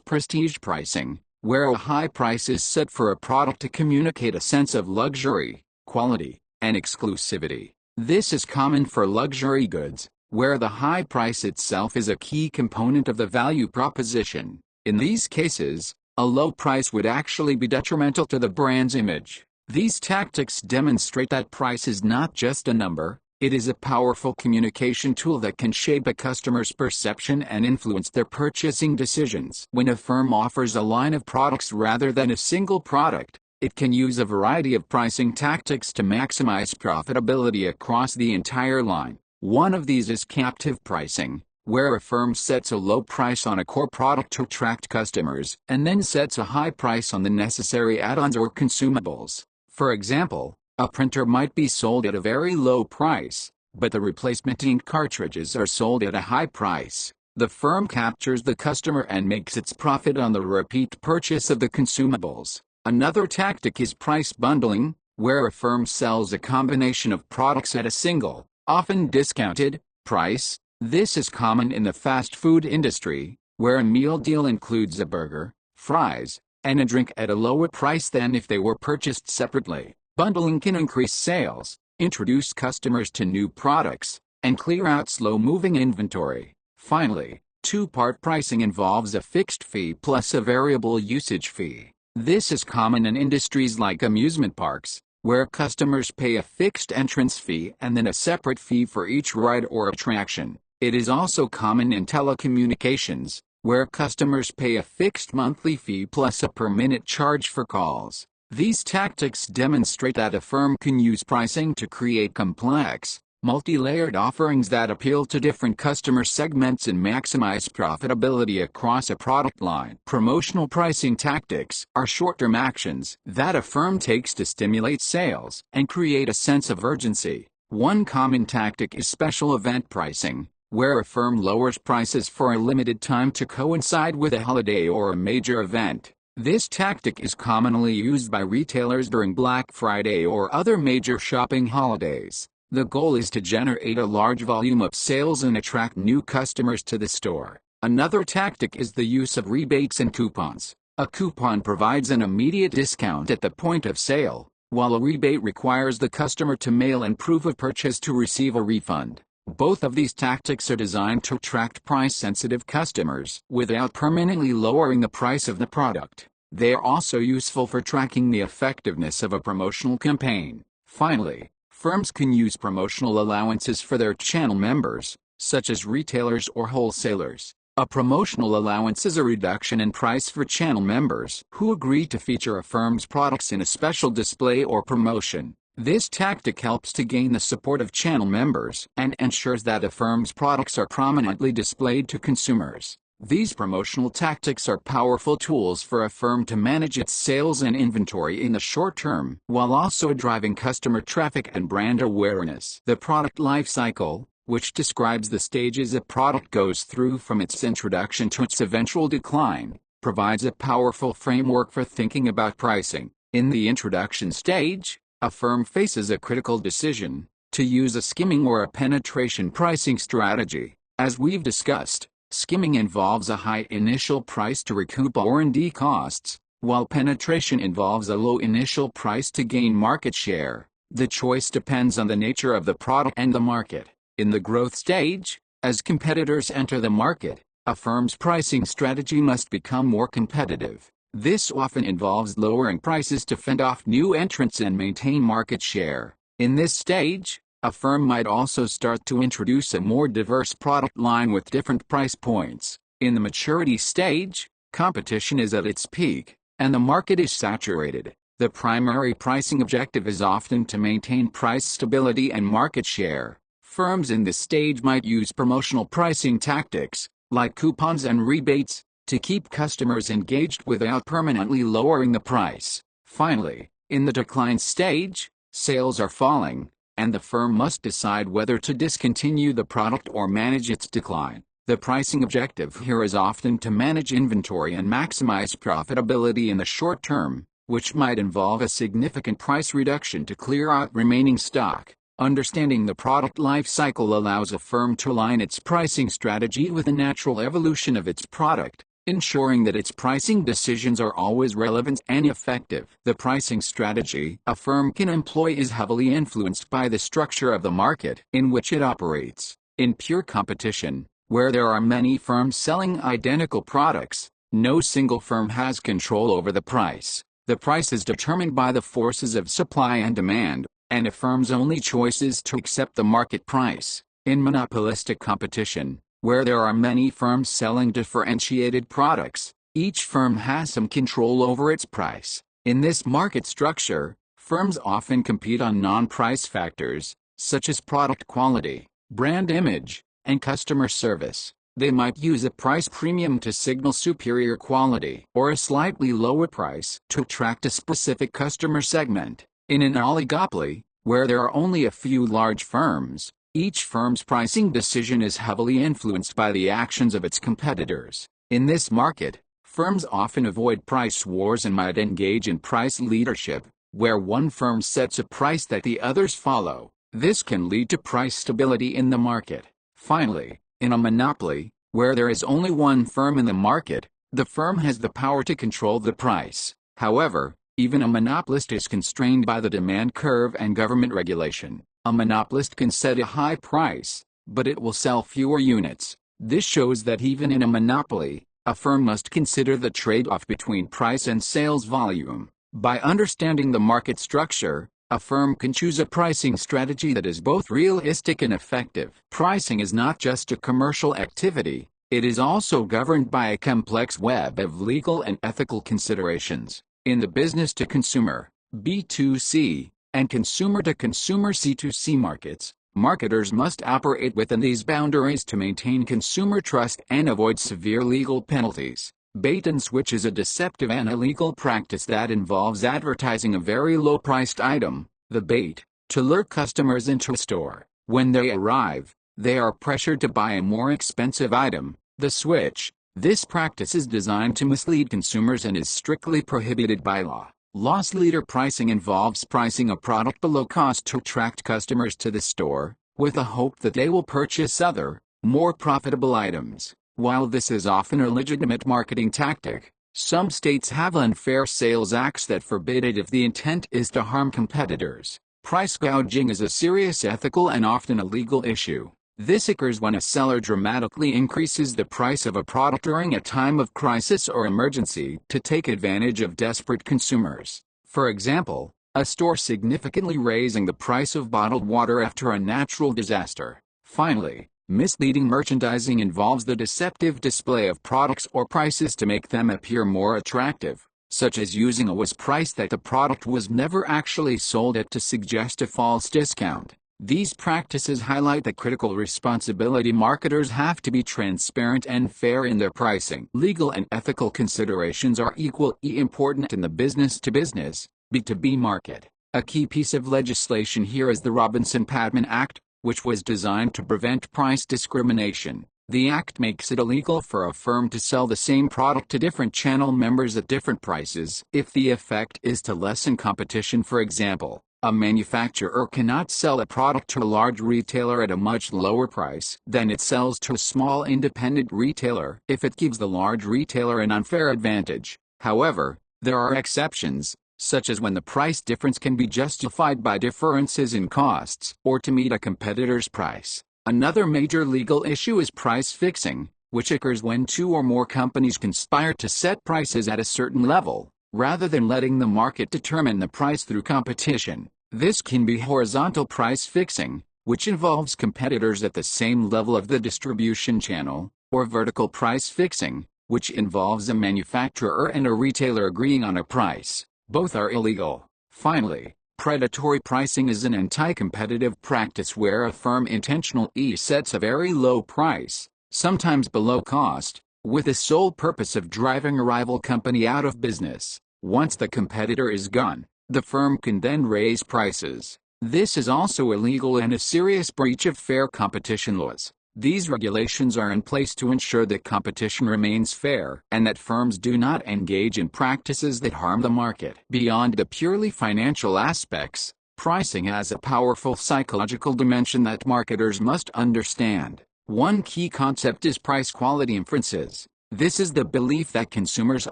S1: prestige pricing, where a high price is set for a product to communicate a sense of luxury, quality, and exclusivity. This is common for luxury goods, where the high price itself is a key component of the value proposition. In these cases, a low price would actually be detrimental to the brand's image. These tactics demonstrate that price is not just a number, it is a powerful communication tool that can shape a customer's perception and influence their purchasing decisions. When a firm offers a line of products rather than a single product, it can use a variety of pricing tactics to maximize profitability across the entire line. One of these is captive pricing, where a firm sets a low price on a core product to attract customers, and then sets a high price on the necessary add-ons or consumables. For example, a printer might be sold at a very low price, but the replacement ink cartridges are sold at a high price. The firm captures the customer and makes its profit on the repeat purchase of the consumables. Another tactic is price bundling, where a firm sells a combination of products at a single, often discounted, price. This is common in the fast food industry, where a meal deal includes a burger, fries, and a drink at a lower price than if they were purchased separately. Bundling can increase sales, introduce customers to new products, and clear out slow-moving inventory. Finally, two-part pricing involves a fixed fee plus a variable usage fee. This is common in industries like amusement parks, where customers pay a fixed entrance fee and then a separate fee for each ride or attraction. It is also common in telecommunications, where customers pay a fixed monthly fee plus a per-minute charge for calls. These tactics demonstrate that a firm can use pricing to create complex, multi-layered offerings that appeal to different customer segments and maximize profitability across a product line. Promotional pricing tactics are short-term actions that a firm takes to stimulate sales and create a sense of urgency. One common tactic is special event pricing, where a firm lowers prices for a limited time to coincide with a holiday or a major event. This tactic is commonly used by retailers during Black Friday or other major shopping holidays. The goal is to generate a large volume of sales and attract new customers to the store. Another tactic is the use of rebates and coupons. A coupon provides an immediate discount at the point of sale, while a rebate requires the customer to mail in proof of purchase to receive a refund. Both of these tactics are designed to attract price-sensitive customers without permanently lowering the price of the product. They are also useful for tracking the effectiveness of a promotional campaign. Finally, firms can use promotional allowances for their channel members, such as retailers or wholesalers. A promotional allowance is a reduction in price for channel members who agree to feature a firm's products in a special display or promotion. This tactic helps to gain the support of channel members and ensures that a firm's products are prominently displayed to consumers. These promotional tactics are powerful tools for a firm to manage its sales and inventory in the short term, while also driving customer traffic and brand awareness. The product life cycle, which describes the stages a product goes through from its introduction to its eventual decline, provides a powerful framework for thinking about pricing. In the introduction stage, a firm faces a critical decision to use a skimming or a penetration pricing strategy. As we've discussed, skimming involves a high initial price to recoup R&D costs, while penetration involves a low initial price to gain market share. The choice depends on the nature of the product and the market. In the growth stage, as competitors enter the market, a firm's pricing strategy must become more competitive. This often involves lowering prices to fend off new entrants and maintain market share. In this stage, a firm might also start to introduce a more diverse product line with different price points. In the maturity stage, competition is at its peak, and the market is saturated. The primary pricing objective is often to maintain price stability and market share. Firms in this stage might use promotional pricing tactics, like coupons and rebates, to keep customers engaged without permanently lowering the price. Finally, in the decline stage, sales are falling, and the firm must decide whether to discontinue the product or manage its decline. The pricing objective here is often to manage inventory and maximize profitability in the short term, which might involve a significant price reduction to clear out remaining stock. Understanding the product life cycle allows a firm to align its pricing strategy with the natural evolution of its product, ensuring that its pricing decisions are always relevant and effective. The pricing strategy a firm can employ is heavily influenced by the structure of the market in which it operates. In pure competition, where there are many firms selling identical products, no single firm has control over the price. The price is determined by the forces of supply and demand, and a firm's only choice is to accept the market price. In monopolistic competition, where there are many firms selling differentiated products, each firm has some control over its price. In this market structure, firms often compete on non-price factors, such as product quality, brand image, and customer service. They might use a price premium to signal superior quality or a slightly lower price to attract a specific customer segment. In an oligopoly, where there are only a few large firms, each firm's pricing decision is heavily influenced by the actions of its competitors. In this market, firms often avoid price wars and might engage in price leadership, where one firm sets a price that the others follow. This can lead to price stability in the market. Finally, in a monopoly, where there is only one firm in the market, the firm has the power to control the price. However, even a monopolist is constrained by the demand curve and government regulation. A monopolist can set a high price, but it will sell fewer units. This shows that even in a monopoly, a firm must consider the trade-off between price and sales volume. By understanding the market structure, a firm can choose a pricing strategy that is both realistic and effective. Pricing is not just a commercial activity, it is also governed by a complex web of legal and ethical considerations. In the business-to-consumer (B2C) and consumer-to-consumer (C2C) markets, marketers must operate within these boundaries to maintain consumer trust and avoid severe legal penalties. Bait and switch is a deceptive and illegal practice that involves advertising a very low-priced item, the bait, to lure customers into a store. When they arrive, they are pressured to buy a more expensive item, the switch. This practice is designed to mislead consumers and is strictly prohibited by law. Loss leader pricing involves pricing a product below cost to attract customers to the store, with the hope that they will purchase other, more profitable items. While this is often a legitimate marketing tactic, some states have unfair sales acts that forbid it if the intent is to harm competitors. Price gouging is a serious ethical and often a legal issue. This occurs when a seller dramatically increases the price of a product during a time of crisis or emergency to take advantage of desperate consumers. For example, a store significantly raising the price of bottled water after a natural disaster. Finally, misleading merchandising involves the deceptive display of products or prices to make them appear more attractive, such as using a price that the product was never actually sold at to suggest a false discount. These practices highlight the critical responsibility marketers have to be transparent and fair in their pricing. Legal and ethical considerations are equally important in the business-to-business, B2B market. A key piece of legislation here is the Robinson-Padman Act, which was designed to prevent price discrimination. The act makes it illegal for a firm to sell the same product to different channel members at different prices. If the effect is to lessen competition, for example, a manufacturer cannot sell a product to a large retailer at a much lower price than it sells to a small independent retailer if it gives the large retailer an unfair advantage. However, there are exceptions, such as when the price difference can be justified by differences in costs or to meet a competitor's price. Another major legal issue is price fixing, which occurs when two or more companies conspire to set prices at a certain level, rather than letting the market determine the price through competition. This can be horizontal price fixing, which involves competitors at the same level of the distribution channel, or vertical price fixing, which involves a manufacturer and a retailer agreeing on a price. Both are illegal. Finally, predatory pricing is an anti-competitive practice where a firm intentionally sets a very low price, sometimes below cost, with the sole purpose of driving a rival company out of business. Once the competitor is gone, the firm can then raise prices. This is also illegal and a serious breach of fair competition laws. These regulations are in place to ensure that competition remains fair and that firms do not engage in practices that harm the market. Beyond the purely financial aspects, pricing has a powerful psychological dimension that marketers must understand. One key concept is price quality inferences. This is the belief that consumers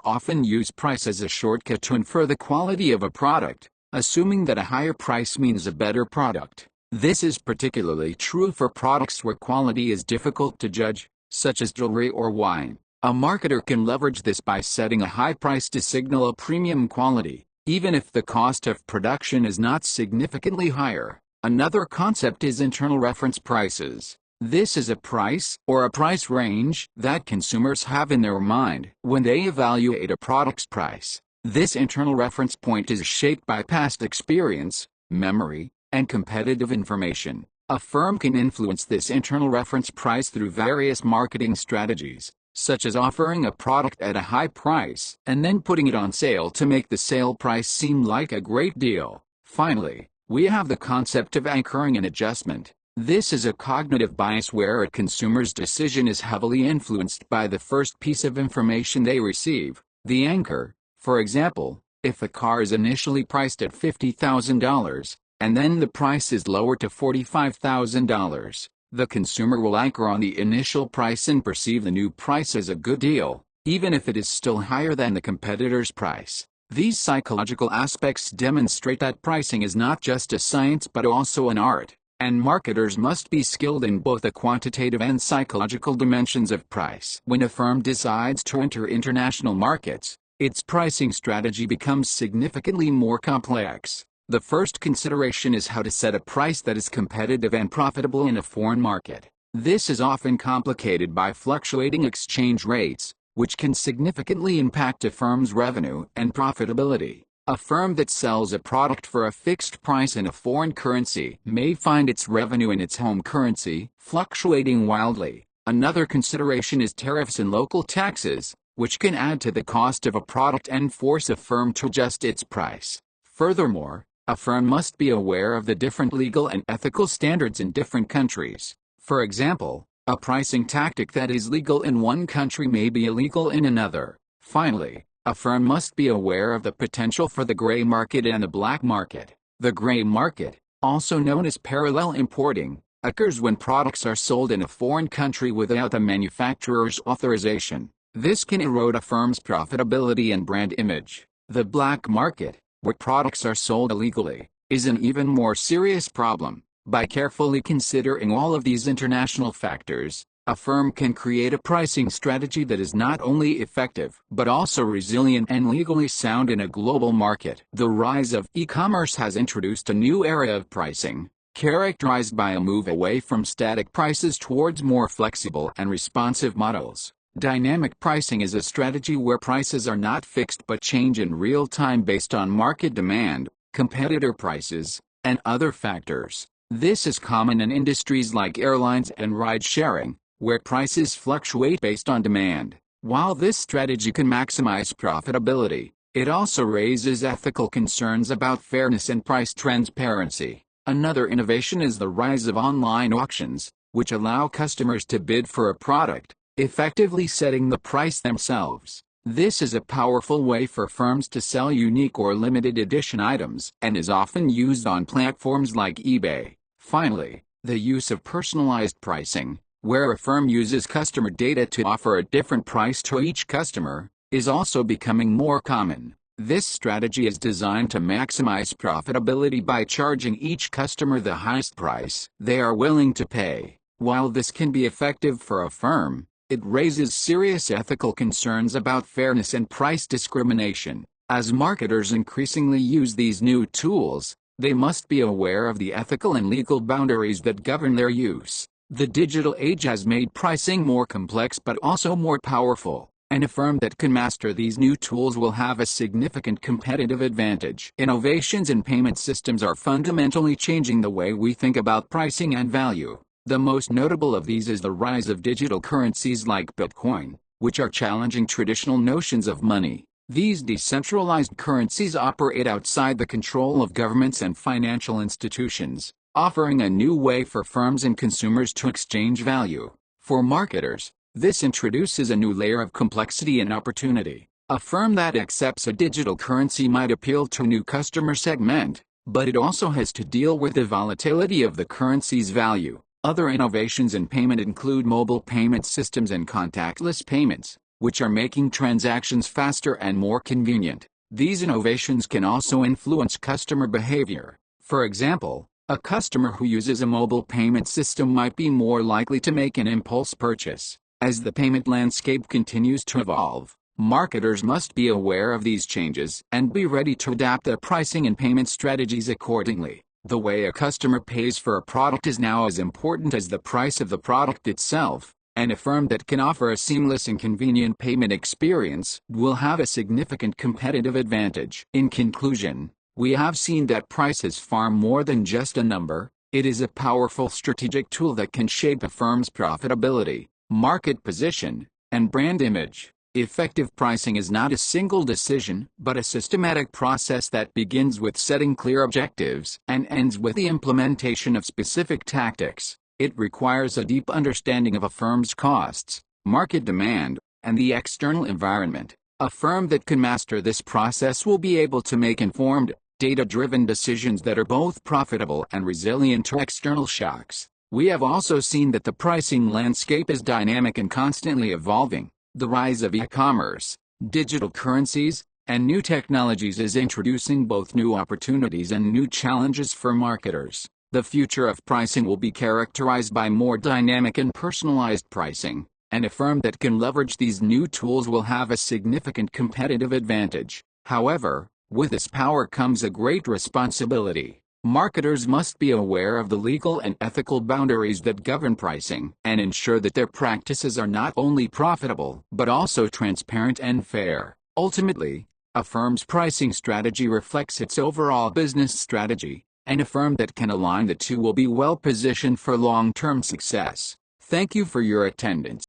S1: often use price as a shortcut to infer the quality of a product, assuming that a higher price means a better product. This is particularly true for products where quality is difficult to judge, such as jewelry or wine. A marketer can leverage this by setting a high price to signal a premium quality, even if the cost of production is not significantly higher. Another concept is internal reference prices. This is a price, or a price range, that consumers have in their mind when they evaluate a product's price. This internal reference point is shaped by past experience, memory, and competitive information. A firm can influence this internal reference price through various marketing strategies, such as offering a product at a high price and then putting it on sale to make the sale price seem like a great deal. Finally, we have the concept of anchoring an adjustment. This is a cognitive bias where a consumer's decision is heavily influenced by the first piece of information they receive, the anchor. For example, if a car is initially priced at $50,000, and then the price is lowered to $45,000, the consumer will anchor on the initial price and perceive the new price as a good deal, even if it is still higher than the competitor's price. These psychological aspects demonstrate that pricing is not just a science but also an art, and marketers must be skilled in both the quantitative and psychological dimensions of price. When a firm decides to enter international markets, its pricing strategy becomes significantly more complex. The first consideration is how to set a price that is competitive and profitable in a foreign market. This is often complicated by fluctuating exchange rates, which can significantly impact a firm's revenue and profitability. A firm that sells a product for a fixed price in a foreign currency may find its revenue in its home currency fluctuating wildly. Another consideration is tariffs and local taxes, which can add to the cost of a product and force a firm to adjust its price. Furthermore, a firm must be aware of the different legal and ethical standards in different countries. For example, a pricing tactic that is legal in one country may be illegal in another. Finally, a firm must be aware of the potential for the gray market and the black market. The gray market, also known as parallel importing, occurs when products are sold in a foreign country without the manufacturer's authorization. This can erode a firm's profitability and brand image. The black market, where products are sold illegally, is an even more serious problem. By carefully considering all of these international factors, a firm can create a pricing strategy that is not only effective but also resilient and legally sound in a global market. The rise of e-commerce has introduced a new era of pricing, characterized by a move away from static prices towards more flexible and responsive models. Dynamic pricing is a strategy where prices are not fixed but change in real time based on market demand, competitor prices, and other factors. This is common in industries like airlines and ride-sharing, where prices fluctuate based on demand. While this strategy can maximize profitability, it also raises ethical concerns about fairness and price transparency. Another innovation is the rise of online auctions, which allow customers to bid for a product, effectively setting the price themselves. This is a powerful way for firms to sell unique or limited edition items and is often used on platforms like eBay. Finally, the use of personalized pricing, where a firm uses customer data to offer a different price to each customer, is also becoming more common. This strategy is designed to maximize profitability by charging each customer the highest price they are willing to pay. While this can be effective for a firm, it raises serious ethical concerns about fairness and price discrimination. As marketers increasingly use these new tools, they must be aware of the ethical and legal boundaries that govern their use. The digital age has made pricing more complex but also more powerful, and a firm that can master these new tools will have a significant competitive advantage. Innovations in payment systems are fundamentally changing the way we think about pricing and value. The most notable of these is the rise of digital currencies like Bitcoin, which are challenging traditional notions of money. These decentralized currencies operate outside the control of governments and financial institutions, offering a new way for firms and consumers to exchange value. For marketers, this introduces a new layer of complexity and opportunity. A firm that accepts a digital currency might appeal to a new customer segment, but it also has to deal with the volatility of the currency's value. Other innovations in payment include mobile payment systems and contactless payments, which are making transactions faster and more convenient. These innovations can also influence customer behavior. For example, a customer who uses a mobile payment system might be more likely to make an impulse purchase. As the payment landscape continues to evolve, marketers must be aware of these changes and be ready to adapt their pricing and payment strategies accordingly. The way a customer pays for a product is now as important as the price of the product itself, and a firm that can offer a seamless and convenient payment experience will have a significant competitive advantage. In conclusion, we have seen that price is far more than just a number. It is a powerful strategic tool that can shape a firm's profitability, market position, and brand image. Effective pricing is not a single decision, but a systematic process that begins with setting clear objectives and ends with the implementation of specific tactics. It requires a deep understanding of a firm's costs, market demand, and the external environment. A firm that can master this process will be able to make informed, data-driven decisions that are both profitable and resilient to external shocks. We have also seen that the pricing landscape is dynamic and constantly evolving. The rise of e-commerce, digital currencies, and new technologies is introducing both new opportunities and new challenges for marketers. The future of pricing will be characterized by more dynamic and personalized pricing, and a firm that can leverage these new tools will have a significant competitive advantage. However, with this power comes a great responsibility. Marketers must be aware of the legal and ethical boundaries that govern pricing and ensure that their practices are not only profitable but also transparent and fair. Ultimately, a firm's pricing strategy reflects its overall business strategy, and a firm that can align the two will be well positioned for long-term success. Thank you for your attendance.